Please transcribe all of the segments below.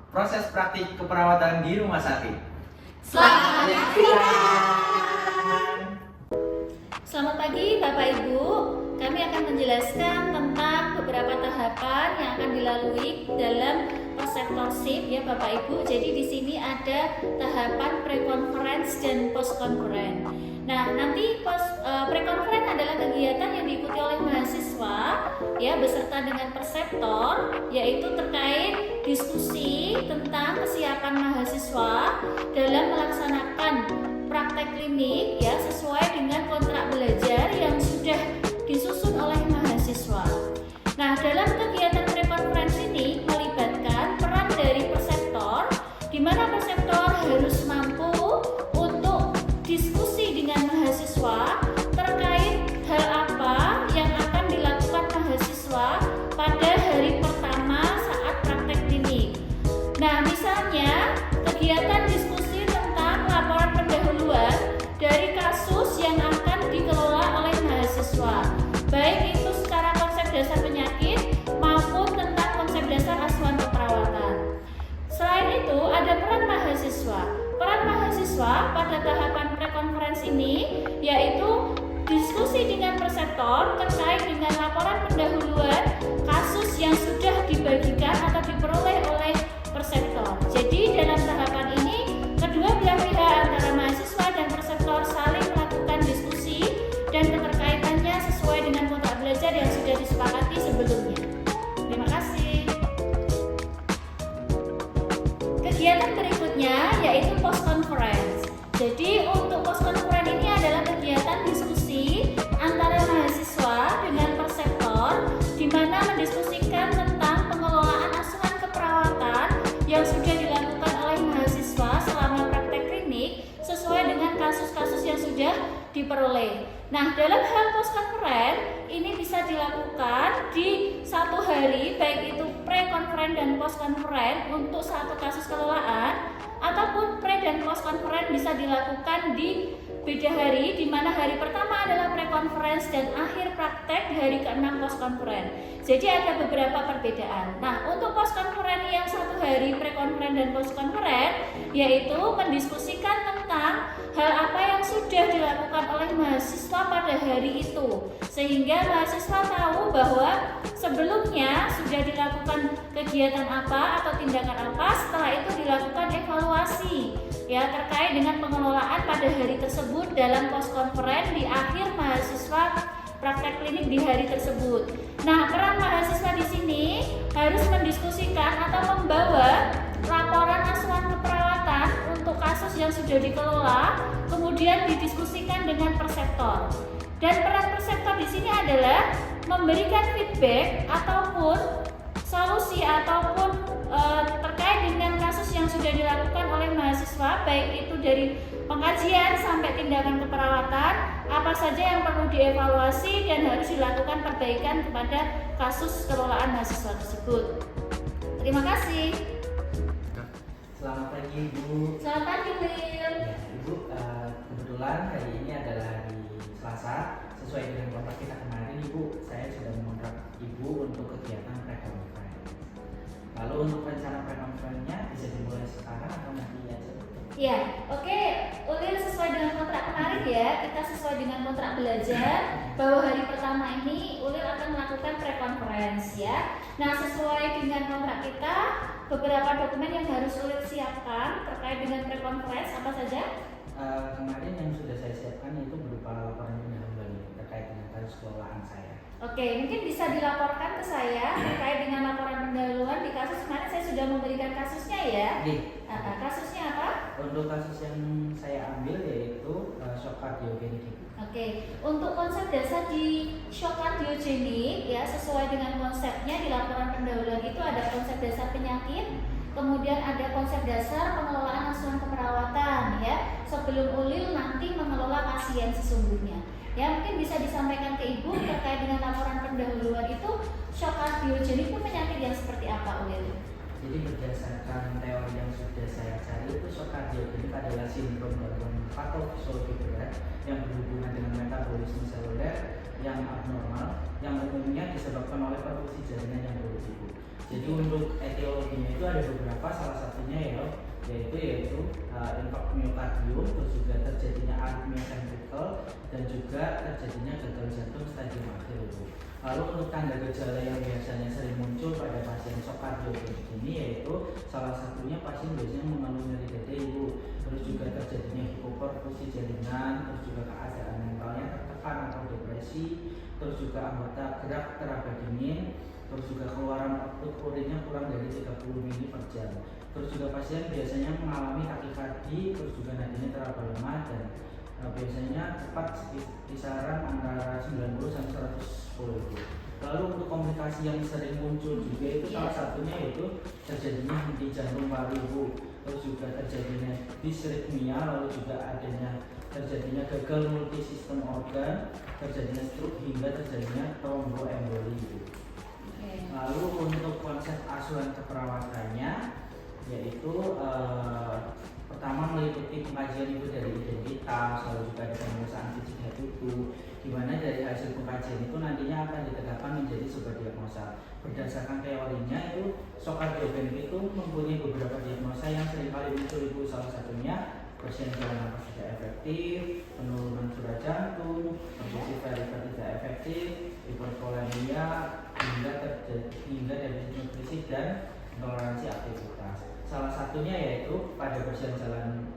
proses praktik keperawatan di rumah sakit. Selamat menyaksikan. Selamat pagi Bapak Ibu. Kami akan menjelaskan tentang beberapa tahapan yang akan dilalui dalam preceptorship ya Bapak Ibu. Jadi di sini ada tahapan pre-conference dan post-conference. Nah, nanti pre-conference adalah kegiatan yang diikuti oleh mahasiswa ya beserta dengan preceptor, yaitu terkait diskusi tentang kesiapan mahasiswa dalam melaksanakan praktek klinik ya sesuai dengan kontrak belajar yang sudah disusun oleh mahasiswa. Nah, dalam kegiatan pre-conference ini melibatkan peran dari preceptor, di mana preceptor harus mampu untuk diskusi dengan mahasiswa terkait hal apa yang akan dilakukan mahasiswa pada hari pertama saat praktek klinik. Nah, misalnya kegiatan diskusi tentang laporan pendahuluan dari kasus yang akan dikelola oleh mahasiswa, baik itu secara konsep dasar penyakit maupun tentang konsep dasar asuhan keperawatan. Selain itu, ada peran mahasiswa. Peran mahasiswa pada tahapan pre-conference ini yaitu diskusi dengan preceptor terkait dengan laporan pendahuluan kasus yang sudah dibagikan atau diperoleh oleh preceptor. Jadi dalam tahapan ini kedua belah pihak antara mahasiswa dan preceptor saling melakukan diskusi dan keterkaitannya sesuai dengan kontrak belajar yang sudah disepakati sebelumnya. Terima kasih. Kegiatan berikutnya yaitu post conference. Jadi untuk post conference ini adalah kegiatan diskusi antara mahasiswa dengan preceptor di mana mendiskusikan tentang pengelolaan asuhan keperawatan yang sudah dilakukan oleh mahasiswa selama praktek klinik sesuai dengan kasus-kasus yang sudah diperoleh. Nah, dalam hal post conference ini bisa dilakukan di satu hari, baik itu pre-conference dan post-conference untuk satu kasus kelolaan, ataupun pre dan post-conference bisa dilakukan di beda hari, di mana hari pertama adalah pre-conference dan akhir praktek hari ke-6 post-conference. Jadi ada beberapa perbedaan. Nah, untuk post-conference yang satu hari pre-conference dan post-conference yaitu mendiskusikan tentang hal apa yang sudah dilakukan oleh mahasiswa pada hari itu, sehingga mahasiswa tahu bahwa sebelumnya sudah dilakukan kegiatan apa atau tindakan apa, setelah itu dilakukan evaluasi ya terkait dengan pengelolaan pada hari tersebut dalam post conference di akhir mahasiswa praktek klinik di hari tersebut. Nah, peran mahasiswa di sini harus mendiskusikan atau membawa laporan asuhan keperawatan untuk kasus yang sudah dikelola, kemudian didiskusikan dengan preceptor. Dan peran preceptor di sini adalah memberikan feedback ataupun solusi ataupun terkait dengan kasus yang sudah dilakukan oleh mahasiswa, baik itu dari pengkajian sampai tindakan keperawatan, apa saja yang perlu dievaluasi dan harus dilakukan perbaikan kepada kasus kelolaan mahasiswa tersebut. Terima kasih. Selamat pagi Ibu. Selamat pagi Will. Ya, Ibu, kebetulan hari ini adalah hari Selasa. Sesuai dengan kontrak kita kemarin, Ibu, saya sudah mengontrak Ibu untuk kegiatan pre-conference. Lalu untuk rencana pre-conference-nya bisa dimulai sekarang atau nanti aja? Ya, oke. Ulil sesuai dengan kontrak kemarin ya, kita sesuai dengan kontrak belajar bahwa hari pertama ini Ulil akan melakukan pre-conference ya. Nah, sesuai dengan kontrak kita, beberapa dokumen yang harus Ulil siapkan terkait dengan pre-conference apa saja? Kemarin yang sudah saya siapkan itu berupa laporan pendahuluan terkait dengan kasus kelolaan saya. Oke, mungkin bisa dilaporkan ke saya terkait dengan laporan pendahuluan di kasus kemarin saya sudah memberikan kasusnya ya. Kasusnya apa? Untuk kasus yang saya ambil yaitu shock kardiogenik. Oke, untuk konsep dasar di shock kardiogenik ya sesuai dengan konsepnya di laporan pendahuluan itu ada konsep dasar penyakit, kemudian ada konsep dasar pengelolaan asuhan keperawatan ya sebelum Ulil nanti mengelola pasien sesungguhnya. Ya, mungkin bisa disampaikan ke Ibu terkait dengan laporan pendahuluan itu shock kardiogenik itu penyakit yang seperti apa, Ulil? Jadi berdasarkan teori yang sudah saya cari itu shock kardiogenik adalah sindrom gangguan patofisiologi berat yang berhubungan dengan metabolisme seluler yang abnormal yang umumnya disebabkan oleh produksi jaringan yang berlebihan. Jadi untuk etiologinya itu ada beberapa, salah satunya yaitu infark miokardium, terus juga terjadinya aritmia ventrikel, dan juga terjadinya gagal jantung stadium akhir itu. Lalu untuk tanda gejala yang biasanya sering muncul pada pasien shock kardiogenik ini yaitu salah satunya pasien biasanya mengeluh nyeri dada ibu, terus juga terjadinya hipoperfusi jaringan, terus juga keadaan mentalnya tertekan atau depresi, terus juga anggota gerak teraba dingin, terus juga keluaran output urinnya kurang dari 30 ml per jam. Terus juga pasien biasanya mengalami takikardi, terus juga nadinya teraba lemah, dan biasanya cepat kisaran antara 90 sampai 110 itu. Lalu untuk komplikasi yang sering muncul juga itu salah satunya yaitu terjadinya henti jantung paru ibu, terus juga terjadinya disritmia, lalu juga terjadinya gagal multisistem organ, terjadinya stroke, hingga terjadinya tromboemboli ibu. Lalu untuk konsep asuhan keperawatannya yaitu pertama meliputi pengkajian ibu dari identitas, lalu juga ada pemeriksaan fisik head to toe, di mana dari hasil pengkajian itu nantinya akan ditetapkan menjadi sebuah diagnosa. Berdasarkan teorinya itu shock kardiogenik itu mempunyai beberapa diagnosa yang sering kali muncul ibu, salah satunya persiapan jalan nafas tidak efektif, penurunan curah jantung, posisi verifer tidak efektif, hipervolemia, hingga defisit nutrisi dan intoleransi aktivitas. Salah satunya yaitu pada pasien jalan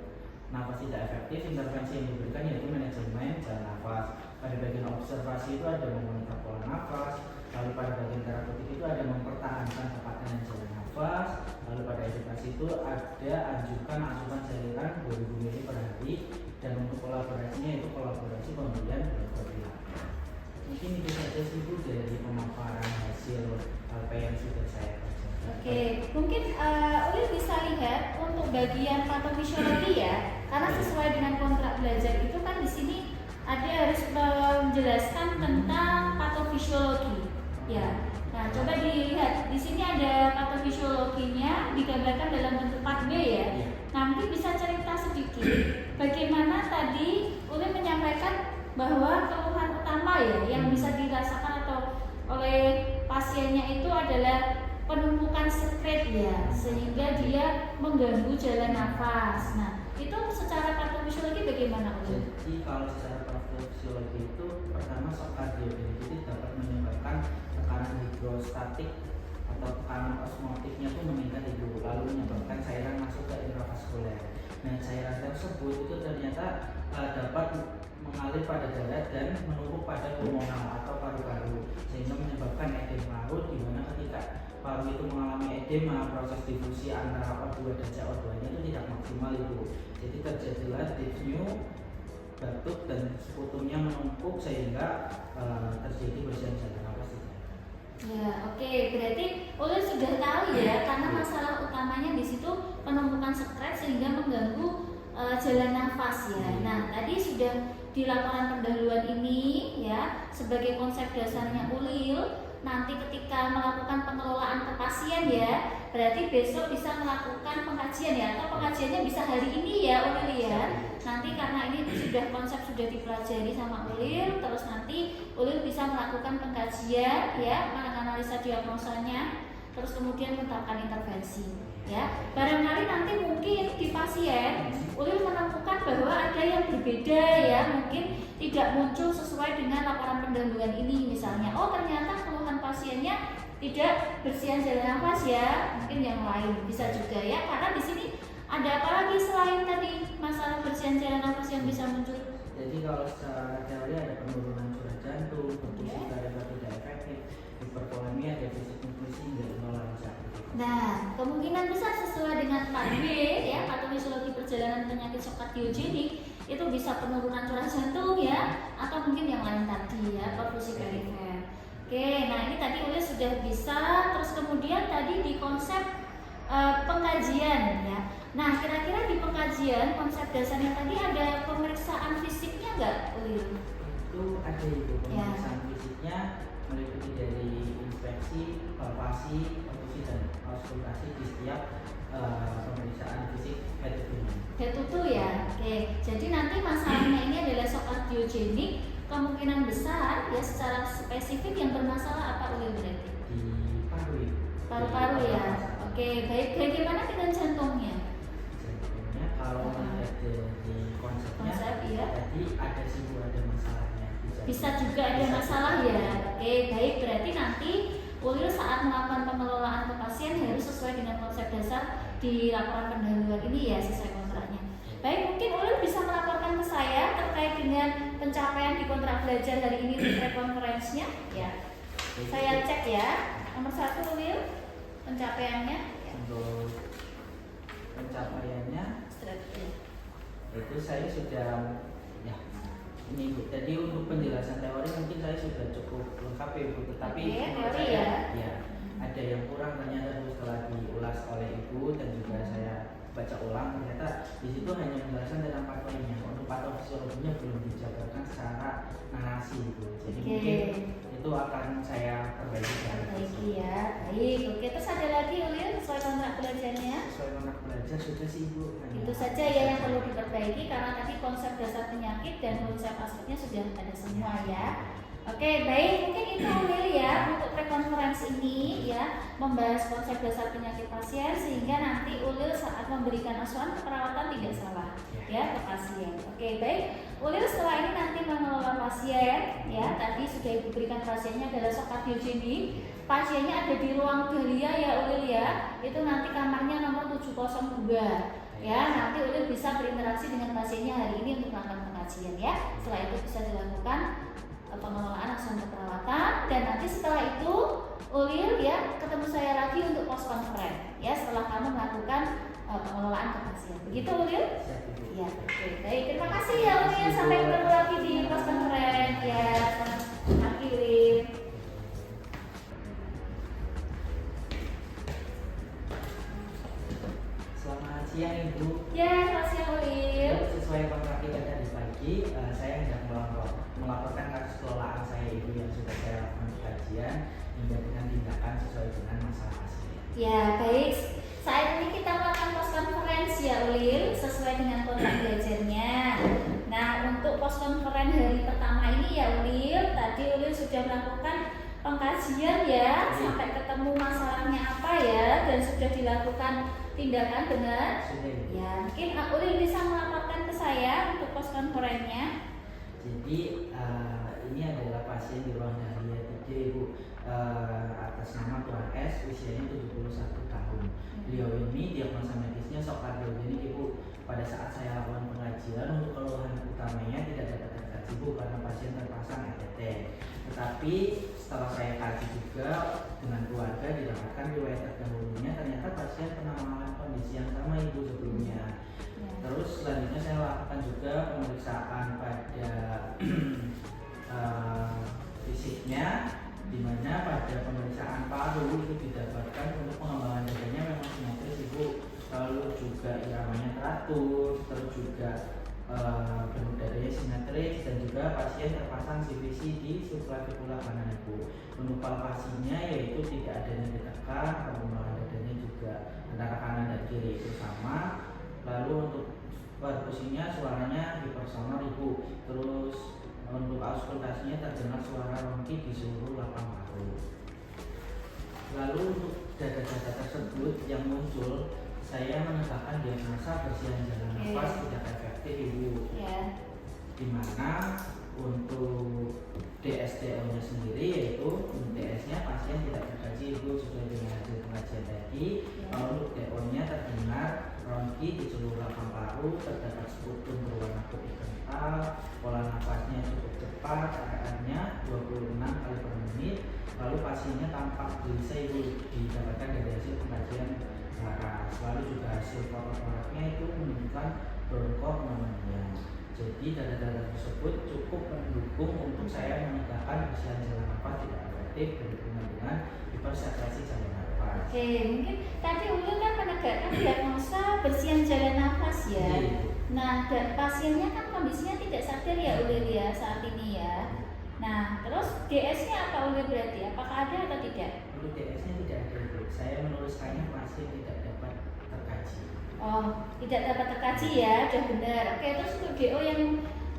nafas tidak efektif, intervensi yang diberikan yaitu manajemen jalan nafas. Pada bagian observasi itu ada memonitor pola nafas, lalu pada bagian terapeutik itu ada mempertahankan tepatan jalan nafas, lalu pada edukasi itu ada anjurkan asupan cairan 2000 ml per hari, dan untuk kolaborasinya itu kolaborasi pemberian berobat. Mungkin itu saja sih Bu dari pemaparan hasil LP yang sudah saya kerjakan. Oke, mungkin Ulil bisa lihat untuk bagian patofisiologi ya, karena sesuai dengan kontrak belajar itu kan di sini ada harus menjelaskan tentang patofisiologi. Ya, nah coba dilihat di sini ada patofisiologinya digambarkan dalam bentuk part B ya. Nah mungkin bisa cerita sedikit bagaimana tadi Ulil menyampaikan bahwa keluhan utama ya yang bisa dirasakan atau oleh pasiennya itu adalah penumpukan sekret ya, sehingga dia mengganggu jalan nafas. Nah, itu secara patofisiologi bagaimana? Jadi kalau secara patofisiologi itu pertama shock kardiogenik itu dapat menyebabkan tekanan hidrostatik atau tekanan osmotiknya itu meningkat ibu, lalu menyebabkan cairan masuk ke intravaskuler. Nah, cairan tersebut itu ternyata dapat mengalir pada darah dan menumpuk pada pulmonal atau paru-paru, sehingga menyebabkan edema paru, di mana ketika paru itu mengalami edema, proses difusi antara O2 dan CO2 nya itu tidak maksimal ibu. Jadi terjadilah dyspnea, batuk, dan sekutumnya menumpuk sehingga terjadi bersihan jalan nafas. Ya, oke. Berarti Ulil sudah tahu ya, karena masalah utamanya di situ penumpukan sekret sehingga mengganggu jalan nafas ya. Nah, tadi sudah di laporan pendahuluan ini ya, sebagai konsep dasarnya Ulil, nanti ketika melakukan pengelolaan ke pasien ya, berarti besok bisa melakukan pengkajian ya, atau pengkajiannya bisa hari ini ya Ulil ya. Nanti karena ini konsep sudah dipelajari sama Ulil, terus nanti Ulil bisa melakukan pengkajian ya, menganalisa diagnosanya, terus kemudian menetapkan intervensi ya. Barangkali nanti mungkin di pasien Ulil menemukan bahwa ada yang berbeda ya, mungkin tidak muncul sesuai dengan laporan pendahuluan ini. Misalnya, oh ternyata keluhan pasiennya tidak bersihan jalan nafas ya, mungkin yang lain bisa juga ya, karena di sini ada apa lagi selain tadi masalah bersihan jalan nafas yang bisa muncul? Jadi kalau secara teori ada penurunan curah jantung, perfusi variabel tidak efektif, hipervolemia, defisit nutrisi, hingga intoleransi aktivitas. Nah, kemungkinan besar sesuai dengan part B ya, patofisiologi perjalanan penyakit shock kardiogenik itu bisa penurunan curah jantung ya, atau mungkin yang lain tadi ya, perfusi perifer. Oke, nah ini tadi Ulil sudah bisa, terus kemudian tadi di konsep pengkajian ya. Nah, kira-kira di pengkajian konsep dasarnya tadi ada pemeriksaan fisiknya nggak Ulil? Itu ada ibu, pemeriksaan fisiknya meliputi dari inspeksi, palpasi, perfusi, dan auskultasi di setiap pemeriksaan fisik head to toe. Head to toe ya. Oke. Jadi nanti masalahnya ini adalah shock kardiogenik, kemungkinan besar ya secara spesifik yang bermasalah apa Ulil berarti? Di paru. Paru-paru ya. Oke, baik. Bagaimana dengan jantungnya? Jantungnya kalau melihat dari konsepnya, Konsep ya. tadi ada sih Bu, ada masalahnya. Bisa juga ada Bisa masalah juga. ya. Oke, baik. Berarti nanti Ulil saat melakukan pengelolaan ke pasien harus sesuai dengan konsep dasar di laporan pendahuluan ini ya, sesuai kontraknya. Baik, mungkin Ulil bisa melaporkan ke saya terkait dengan pencapaian di kontrak belajar hari ini untuk konferensinya. Ya, saya cek ya. Nomor 1 Ulil, pencapaiannya. Ya. Untuk pencapaiannya Strategi. itu saya sudah ya ini Bu. Jadi untuk penjelasan teori mungkin saya sudah cukup lengkap ya Bu. Tetapi Oke, menurut teori saya, ya. ada yang kurang ternyata Bu, setelah diulas oleh Ibu dan juga saya baca ulang, ternyata di situ hanya penjelasan tentang patologinya. Untuk patofisiologinya belum dijabarkan secara narasi Bu. Jadi Oke. mungkin itu akan saya perbaiki Perbaiki ya. Baik, oke. Terus ada lagi Ulil sesuai kontrak belajarnya. sesuai kontrak belajar sudah sih Bu. Hanya Itu saja ya yang perlu diperbaiki karena tadi konsep dasar penyakit dan konsep aspeknya sudah ada semua ya. Oke, baik. Mungkin itu Ulil ya untuk prekonferensi ini ya, membahas konsep dasar penyakit pasien sehingga nanti Ulil saat memberikan asuhan keperawatan tidak salah ya ke pasien. Oke, baik. Ulil setelah ini nanti mengelola pasien ya. Tadi sudah Ibu berikan pasiennya adalah shock kardiogenik. Pasiennya ada di ruang Dahlia ya Ulil ya. Itu nanti kamarnya nomor 702. Ya, nanti Ulil bisa berinteraksi dengan pasiennya hari ini untuk melakukan pengajian ya. Setelah itu bisa dilakukan pengelolaan asuhan keperawatan dan nanti setelah itu Ulil ya ketemu saya lagi untuk post conference ya setelah kamu melakukan pengelolaan ke pasien. Begitu Ulil? Siap, Ibu. Ya, oke. Baik, terima kasih ya Ulil. Sampai ketemu lagi di post conference ya. Selamat pagi Ulil. Selamat siang Ibu. Ya, selamat siang Ulil. Sesuai kontrak kita tadi pagi, saya hendak melaporkan kasus kelolaan saya Ibu yang sudah saya lakukan di kajian hingga dengan tindakan sesuai dengan masalah pasien. Ya, baik. Saat ini kita melakukan post conference ya Ulil sesuai dengan kontrak belajarnya. Nah, untuk post conference hari pertama ini ya Ulil, tadi Ulil sudah melakukan pengkajian ya sampai ketemu masalahnya apa ya dan sudah dilakukan tindakan benar. Sudah Ibu. Ya, mungkin Ulil bisa melaporkan ke saya untuk post conference-nya. Jadi ini adalah pasien di ruang Dahlia 3 Ibu, atas nama Tuan S, usianya 71 tahun. Beliau ini diagnosa medisnya shock kardiogenik Ibu. Pada saat saya lakukan pengajian untuk keluhan utamanya tidak dapat terkaji Bu karena pasien terpasang ETT. Tetapi setelah saya kaji juga dengan keluarga didapatkan riwayat terdahulunya ternyata pasien pernah mengalami kondisi yang sama Ibu sebelumnya. Terus selanjutnya saya lakukan juga pemeriksaan pada fisiknya, di mana pada pemeriksaan paru itu didapatkan untuk pengembangan dadanya memang simetris Ibu, lalu juga iramanya teratur, terus juga bentuk dadanya simetris dan juga pasien terpasang CVC di subclavicular kanan Ibu. Untuk palpasinya yaitu tidak adanya ditekan, pengembangan dadanya juga antara kanan dan kiri itu sama. Lalu untuk perkusinya suaranya hipersonor Ibu. Terus untuk auskultasinya terdengar suara ronki di seluruh lapang paru. Lalu untuk data-data tersebut yang muncul, saya menegakkan diagnosa bersihan jalan nafas tidak efektif Ibu. Di mana untuk DSDO-nya sendiri yaitu DS-nya pasien tidak terkaji Ibu sesuai dengan hasil pengajian tadi. Lalu untuk DO-nya terdengar ronki di seluruh lapang paru, terdapat sputum berwarna putih kental, pola nafasnya cukup cepat, RR-nya 26 kali per menit. Lalu pasiennya tampak gelisah Ibu, didapatkan dari hasil pengajian laras. Lalu juga hasil fototoraknya itu menunjukkan bronkopneumonia. Jadi data-data tersebut cukup mendukung untuk saya menegakkan bersihan jalan nafas tidak efektif berhubungan dengan hipersaturasi jalan nafas. Oke, mungkin tadi Ulil kan menegakkan diagnosa bersihan jalan nafas ya. Nah, pasiennya kan kondisinya tidak sadar ya Ulil ya saat ini ya. Nah, terus DS-nya apa Ulil berarti? Apakah ada atau tidak? Untuk DS-nya tidak ada Ibu. Saya menuliskannya pasien tidak dapat terkaji. Oh, tidak dapat terkaji ya, sudah benar. Oke, terus untuk DO yang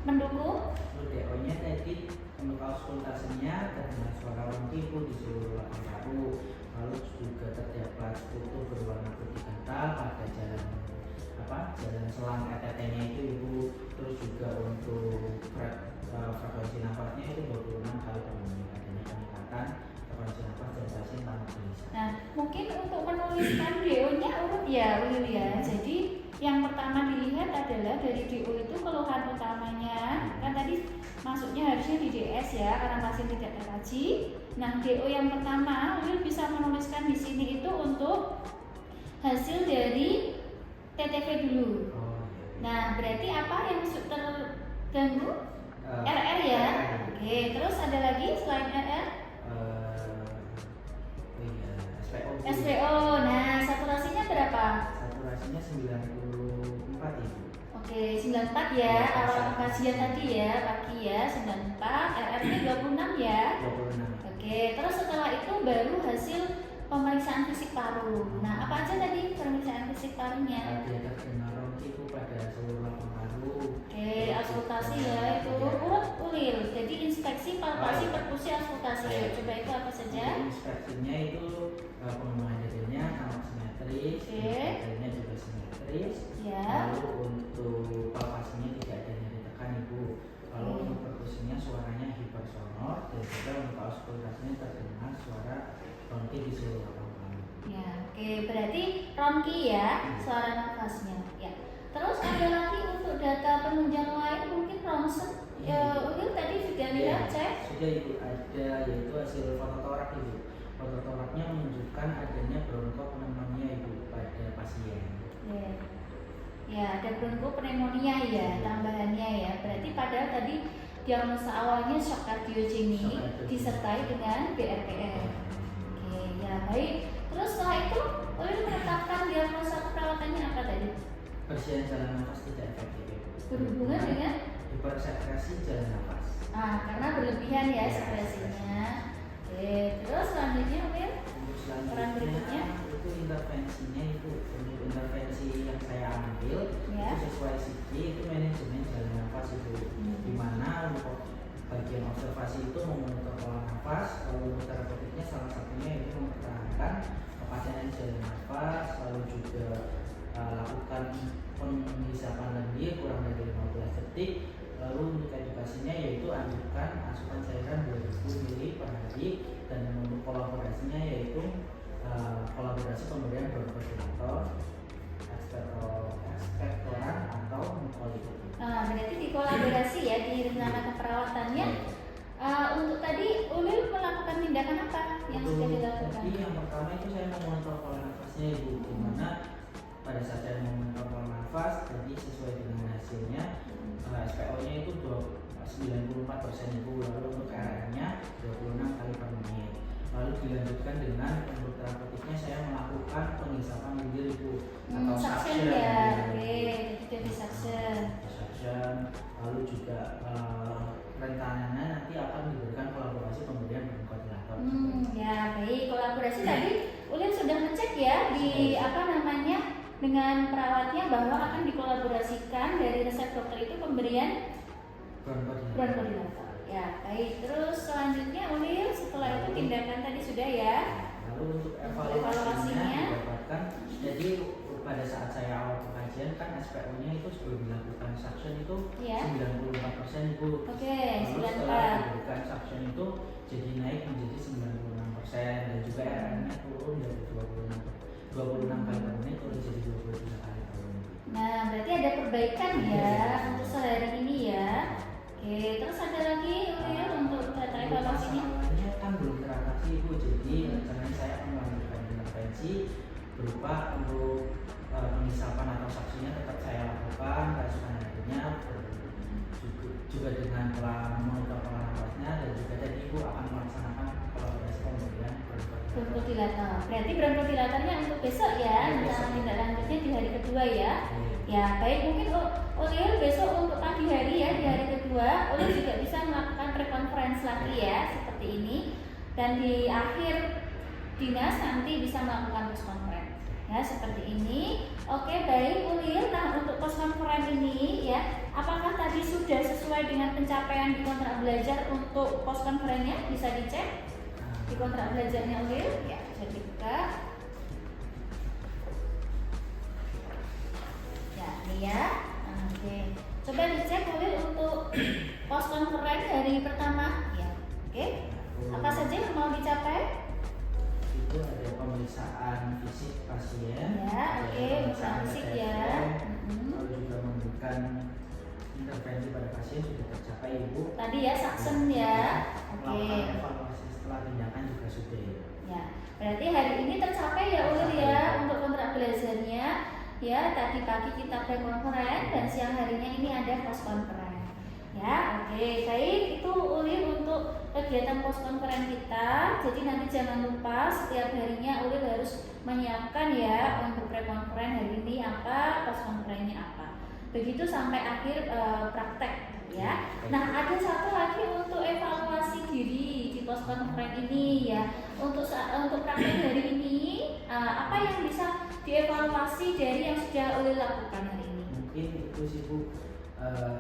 mendukung? Untuk DO-nya tadi untuk auskultasinya terdengar suara ronki Bu di seluruh lapang paru. Lalu juga terdapat foto berwarna putih kental pada jalan selang ETT-nya itu Ibu. Terus juga untuk frekuensi nafasnya itu 26 kali per menit. Adanya peningkatan frekuensi nafas dan pasien tanpa gelisah. Nah, mungkin untuk menuliskan DO-nya urut ya, Ulil ya. Jadi yang pertama dilihat adalah dari DO itu keluhan utamanya. Kan tadi masuknya harusnya di DS ya, karena pasien tidak terkaji. Nah, DO yang pertama Ulil bisa menuliskan di sini itu untuk hasil dari TTV dulu. Nah, berarti apa yang terganggu? RR ya. Oke, terus ada lagi selain RR? SPO. Nah, saturasinya berapa? Saturasinya 94 Ibu. Oke, 94 ya. Awal kajian tadi ya, pagi ya, 94. RR-nya 26 ya. 26. Oke, terus setelah itu baru hasil pemeriksaan fisik paru. Nah, apa aja tadi pemeriksaan fisik parunya? Dia terkena ronki itu pada seluruh lapang paru. Oke, auskultasi ya itu urut Ulil. Jadi inspeksi, palpasi, perkusi, auskultasi. Coba itu apa saja? Inspeksinya itu pengembangan dadanya tampak simetris, dadanya juga simetris. Ya. Lalu untuk palpasinya tidak ada nyeri tekan Ibu. Lalu untuk perkusinya suaranya hipersonor dan juga untuk auskultasinya terdengar suara ronki di seluruh lapang paru. Ya, oke, berarti ronki ya, suara nafasnya. Ya. Terus ada lagi untuk data penunjang lain mungkin ronsen. Ulil tadi sudah lihat cek? Sudah Ibu, ada yaitu hasil fototorak Ibu. Fototoraknya menunjukkan adanya bronkopneumonia Ibu pada pasien. Ya, ada bronkopneumonia ya, tambahannya ya. Berarti padahal tadi diagnosa awalnya shock kardiogenik disertai dengan BRPM. Oke, ya baik. Terus setelah itu, Ulil menetapkan diagnosa perawatannya apa tadi? Persediaan jalan nafas tidak efektif Ibu. Berhubungan dengan hipersekresi jalan nafas. Karena berlebihan ya sekresinya. Oke, terus selanjutnya Ulil? Peran berikutnya itu intervensinya itu untuk intervensi yang saya ambil ya. Itu sesuai CG itu manajemen jalan nafas itu dimana untuk bagian observasi itu memonitor pola nafas, lalu untuk terapeutiknya salah satunya itu mempertahankan kepastian jalan nafas, lalu juga lakukan penghisapan lendir kurang dari 15 detik. Lalu untuk edukasinya yaitu anjurkan asupan cairan 2000 ml per hari, dan untuk kolaborasinya yaitu kolaborasi pemberian bronkodilator, ekspektoran atau mucolytic. Berarti dikolaborasi ya di rencana keperawatannya. Untuk tadi Ulil melakukan tindakan apa yang sudah dilakukan? Jadi yang pertama itu saya memonitor pola nafasnya Ibu, dimana pada saat saya memonitor pola nafas, jadi sesuai dengan hasilnya SPO-nya itu 94% Ibu, lalu untuk RR-nya 26 kali per menit. Lalu dilanjutkan dengan untuk terapeutiknya saya melakukan penghisapan lendir Ibu atau suction ya. Oke, jadi suction. Lalu juga rencananya nanti akan diberikan kolaborasi pemberian bronkodilator. Ya baik, kolaborasi tadi Ulil sudah ngecek ya di dengan perawatnya bahwa akan dikolaborasikan dari resep dokter itu pemberian bronkodilator. Ya baik, terus selanjutnya Ulil setelah itu tindakan tadi sudah ya. Lalu untuk evaluasinya didapatkan, jadi pada saat saya awal pengajian kan SPO-nya itu sebelum dilakukan suction itu 94% Ibu. Oke, 94. Setelah diberikan suction itu jadi naik menjadi 96% dan juga RR-nya turun dari 26 kali per menit turun jadi 23 kali per menit. Nah, berarti ada perbaikan ya untuk sehari ini ya. Oke, terus ada lagi Ulil untuk data evaluasinya? Masalahnya kan belum teratasi Ibu, jadi rencananya saya akan melakukan intervensi berupa untuk penghisapan atau saksinya tetap saya lakukan, keasuhan harinya juga dengan pola monitor pola nafasnya, dan juga tadi Ibu akan melaksanakan kolaborasi pemberian bronkodilator. Berarti bronkodilatornya untuk besok ya, rencana tindak lanjutnya di hari kedua ya. Ya baik, mungkin Ulil besok untuk pagi hari ya, di hari kedua Ulil juga bisa melakukan pre-conference lagi ya seperti ini, dan di akhir dinas nanti bisa melakukan post conference ya seperti ini. Oke baik Ulil, nah untuk post conference ini ya, apakah tadi sudah sesuai dengan pencapaian di kontrak belajar untuk pos conference-nya? Bisa dicek di kontrak belajarnya Ulil, ya bisa dibuka. Ya, ini ya. Oke. Coba dicek Ulil untuk pos conference hari pertama, ya. Oke. Apa saja yang mau dicapai? Itu ada pemeriksaan fisik pasien. Ya, oke, pemeriksaan fisik ya. Lalu juga memberikan intervensi pada pasien sudah tercapai Ibu. Tadi ya saksen ya. Oke. Melakukan evaluasi setelah tindakan juga sudah. Ya, berarti hari ini tercapai ya Ulil ya untuk kontrak belajarnya. Ya, tadi pagi kita pre-conference dan siang harinya ini ada post conference. Ya, oke, baik, itu Ulil untuk kegiatan post conference kita. Jadi nanti jangan lupa setiap harinya Ulil harus menyiapkan ya untuk pre-conference hari ini apa, post conference-nya apa. Begitu sampai akhir praktek ya. Nah, ada satu lagi untuk evaluasi diri di post conference ini ya. Untuk praktek hari ini apa yang bisa dievaluasi dari yang sudah Ulil lakukan hari ini? Mungkin itu sih Bu,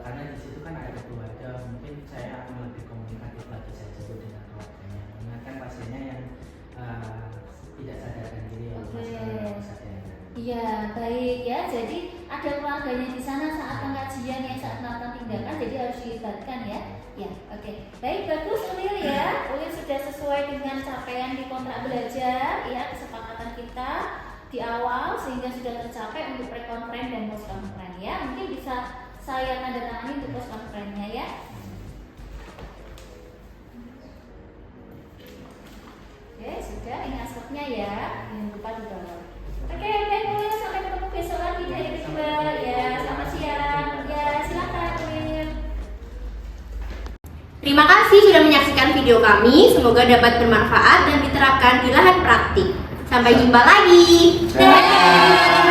karena di situ kan ada keluarga, mungkin saya akan lebih komunikatif lagi saya sebut dengan keluarganya, mengingatkan pasiennya yang tidak sadarkan diri yang masalah kesadaran. Iya, baik ya. Jadi ada keluarganya di sana saat pengajian ya, saat melakukan tindakan, jadi harus dilibatkan ya. Ya, oke. Baik, bagus Ulil ya. Ulil sudah sesuai dengan capaian di kontrak belajar ya, kesepakatan kita di awal sehingga sudah tercapai untuk pre-conference dan post-conference ya. Mungkin bisa saya tanda tangani untuk post conference-nya ya. Oke, sudah, ini aspeknya ya. Jangan lupa di bawah. Oke, baik Ulil, sampai ketemu besok lagi di hari kedua ya. Selamat siang. Ya, silakan Ulil. Terima kasih sudah menyaksikan video kami. Semoga dapat bermanfaat dan diterapkan di lahan praktik. Sampai jumpa lagi. Dadah.